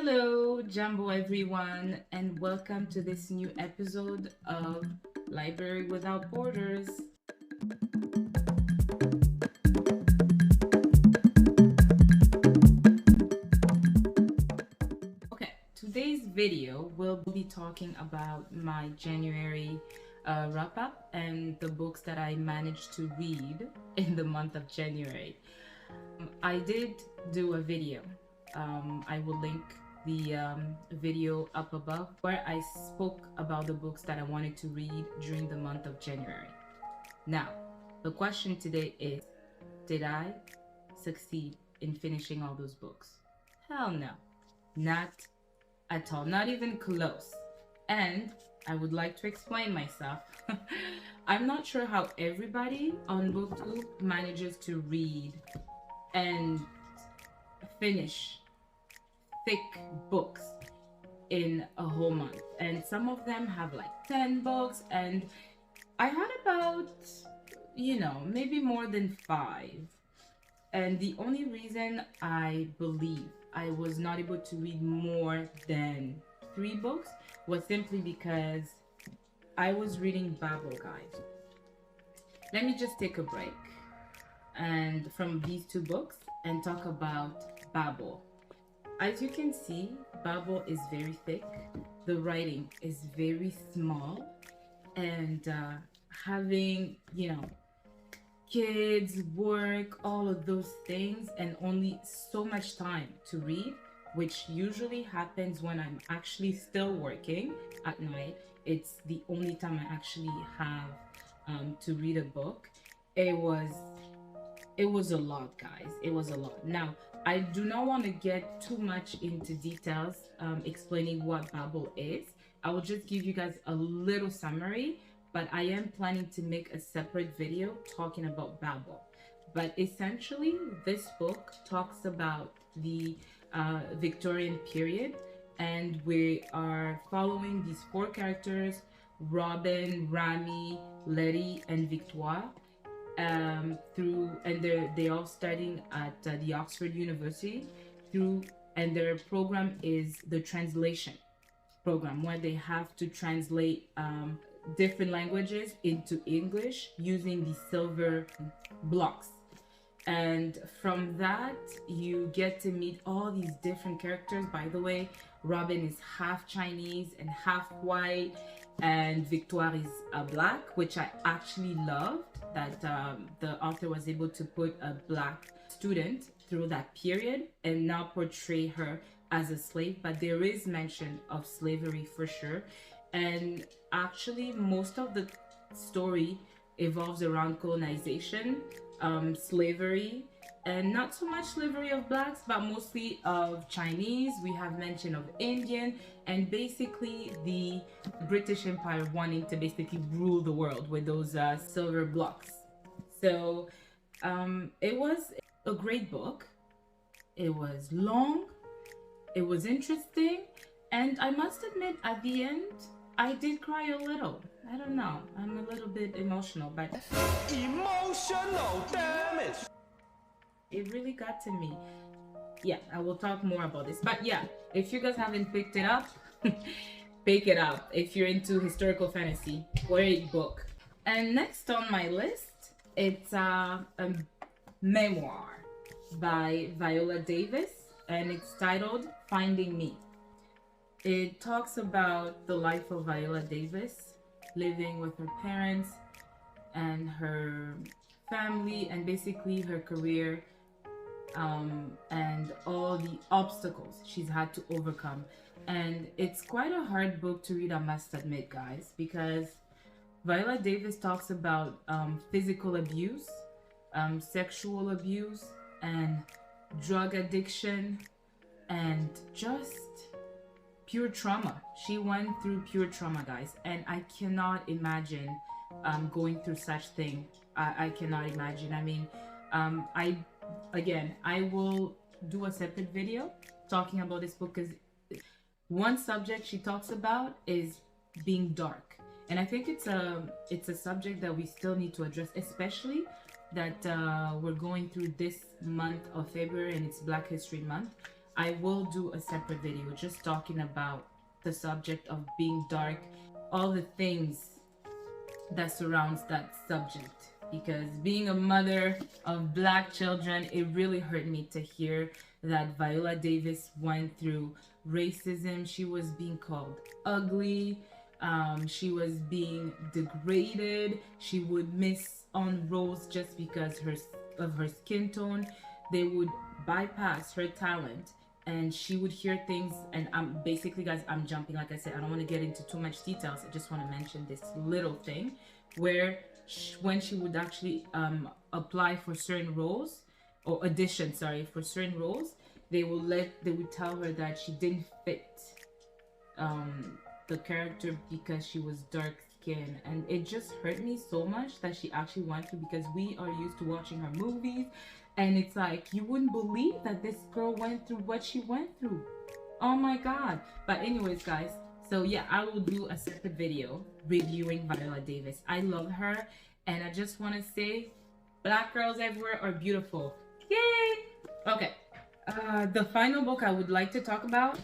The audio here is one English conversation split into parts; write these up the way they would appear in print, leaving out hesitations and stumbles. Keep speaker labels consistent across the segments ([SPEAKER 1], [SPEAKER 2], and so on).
[SPEAKER 1] Hello, Jumbo everyone, and welcome to this new episode of Library Without Borders. Okay, today's video will be talking about my January wrap up and the books that I managed to read in the month of January. I did do a video. I will link the video up above where I spoke about the books that I wanted to read during the month of January. Now, the question today is, did I succeed in finishing all those books? Hell no, not at all, not even close. And I would like to explain myself. I'm not sure how everybody on BookTube manages to read and finish thick books in a whole month, and some of them have like 10 books, and I had about, maybe more than 5. And the only reason I believe I was not able to read more than 3 books was simply because I was reading Babel, guys. Let me just take a break and from these 2 books and talk about Babel. As you can see, Babel is very thick. The writing is very small, and having, kids, work, all of those things, and only so much time to read, which usually happens when I'm actually still working at night. It's the only time I actually have to read a book. It was a lot, guys. It was a lot. Now, I do not want to get too much into details explaining what Babel is. I will just give you guys a little summary, but I am planning to make a separate video talking about Babel. But essentially, this book talks about the Victorian period, and we are following these 4 characters: Robin, Rami, Letty, and Victoire. They're all studying at the Oxford University and their program is the translation program, where they have to translate different languages into English using the silver blocks. And from that, you get to meet all these different characters. By the way, Robin is half Chinese and half white, and Victoire is black, which I actually loved that the author was able to put a black student through that period and not portray her as a slave. But there is mention of slavery for sure, and actually most of the story evolves around colonization, slavery, and not so much slavery of blacks, but mostly of Chinese. We have mention of Indian, and basically the British Empire wanting to basically rule the world with those silver blocks. So it was a great book. It was long, it was interesting, and I must admit at the end I did cry a little. I don't know, I'm a little bit emotional, but emotional damage. It really got to me. Yeah, I will talk more about this. But yeah, if you guys haven't picked it up, pick it up. If you're into historical fantasy, great book. And next on my list, it's a memoir by Viola Davis, and it's titled Finding Me. It talks about the life of Viola Davis, living with her parents and her family, and basically her career, and all the obstacles she's had to overcome. And it's quite a hard book to read, I must admit, guys, because Viola Davis talks about physical abuse, sexual abuse, and drug addiction, and just pure trauma. She went through pure trauma, guys, and I cannot imagine going through such thing. I cannot imagine. I mean, I will do a separate video talking about this book, because one subject she talks about is being dark, and I think it's a subject that we still need to address, especially that we're going through this month of February, and it's Black History Month. I will do a separate video just talking about the subject of being dark, all the things that surrounds that subject. Because being a mother of Black children, it really hurt me to hear that Viola Davis went through racism. She was being called ugly. She was being degraded. She would miss on roles just because of her skin tone. They would bypass her talent, and she would hear things. And I'm basically, guys, I'm jumping. Like I said, I don't want to get into too much details. I just want to mention this little thing where when she would actually apply for certain roles, or audition, sorry, for certain roles, they would tell her that she didn't fit the character because she was dark skinned. And it just hurt me so much that she actually went through, because we are used to watching her movies, and it's like, you wouldn't believe that this girl went through what she went through. Oh my god. But anyways, guys, so yeah, I will do a separate video reviewing Viola Davis. I love her, and I just want to say, Black girls everywhere are beautiful. Yay! Okay, the final book I would like to talk about,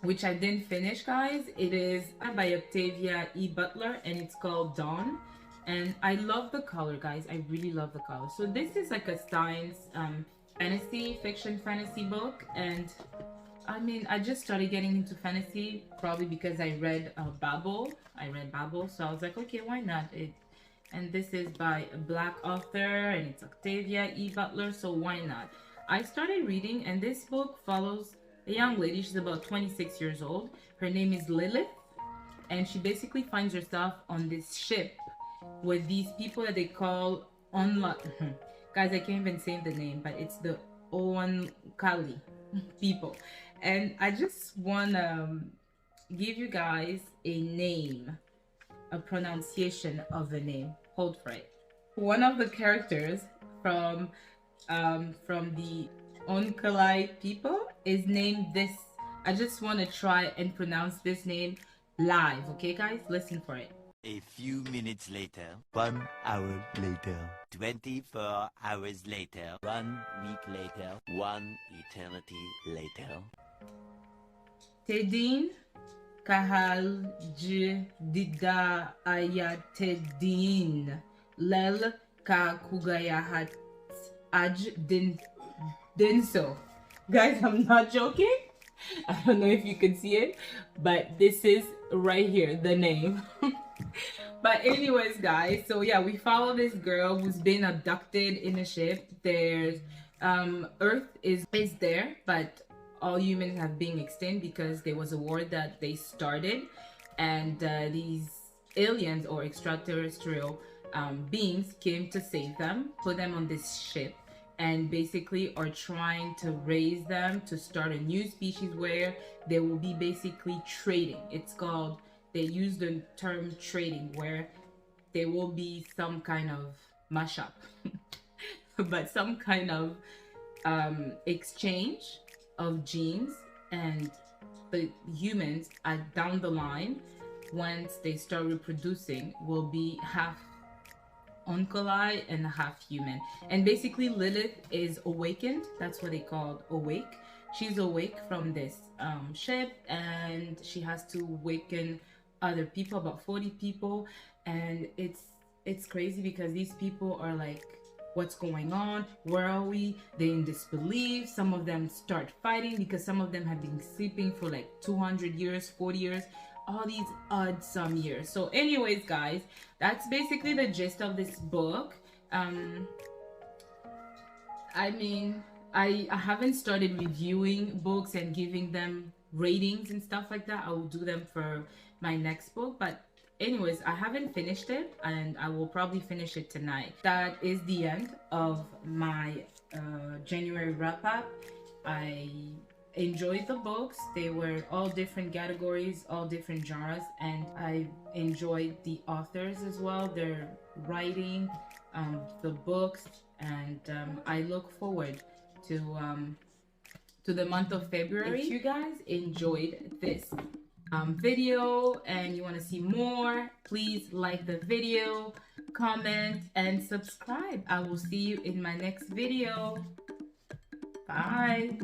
[SPEAKER 1] which I didn't finish, guys, it is by Octavia E. Butler, and it's called Dawn. And I love the color, guys. I really love the color. So this is like a science fiction fantasy book, and I mean, I just started getting into fantasy probably because I read Babel. So I was like, okay, why not? And this is by a Black author, and it's Octavia E. Butler, so why not? I started reading, and this book follows a young lady. She's about 26 years old. Her name is Lilith, and she basically finds herself on this ship with these people that they call guys, I can't even say the name, but it's the Oankali people. And I just want to give you guys a name, a pronunciation of the name. Hold for it. One of the characters from the Oankali people is named this. I just want to try and pronounce this name live. Okay, guys, listen for it.
[SPEAKER 2] A few minutes later, 1 hour later, 24 hours later, 1 week later, 1 eternity later.
[SPEAKER 1] Tedin kahal dida ayatedin lel ka kugayahat aj dinso. Guys, I'm not joking. I don't know if you can see it, but this is right here, the name. But anyways, guys, so yeah, we follow this girl who's been abducted in a ship. There's Earth is there, but all humans have been extinct because there was a war that they started, and these aliens or extraterrestrial beings came to save them, put them on this ship, and basically are trying to raise them to start a new species where they will be basically trading. It's called, they use the term trading, where there will be some kind of mashup, but some kind of exchange of genes, and the humans down the line, once they start reproducing, will be half Oankali and half human. And basically Lilith is awakened. That's what they called awake. She's awake from this ship, and she has to awaken other people, about 40 people. And it's crazy because these people are like, what's going on? Where are we? They're in disbelief. Some of them start fighting because some of them have been sleeping for like 200 years, 40 years, all these odd some years. So anyways, guys, that's basically the gist of this book. I mean, I haven't started reviewing books and giving them ratings and stuff like that. I will do them for my next book, but anyways, I haven't finished it, and I will probably finish it tonight. That is the end of my January wrap-up. I enjoyed the books. They were all different categories, all different genres, and I enjoyed the authors as well, their writing, the books, and I look forward to the month of February. If you guys enjoyed this video and you want to see more, please like the video, comment, and subscribe. I will see you in my next video. Bye.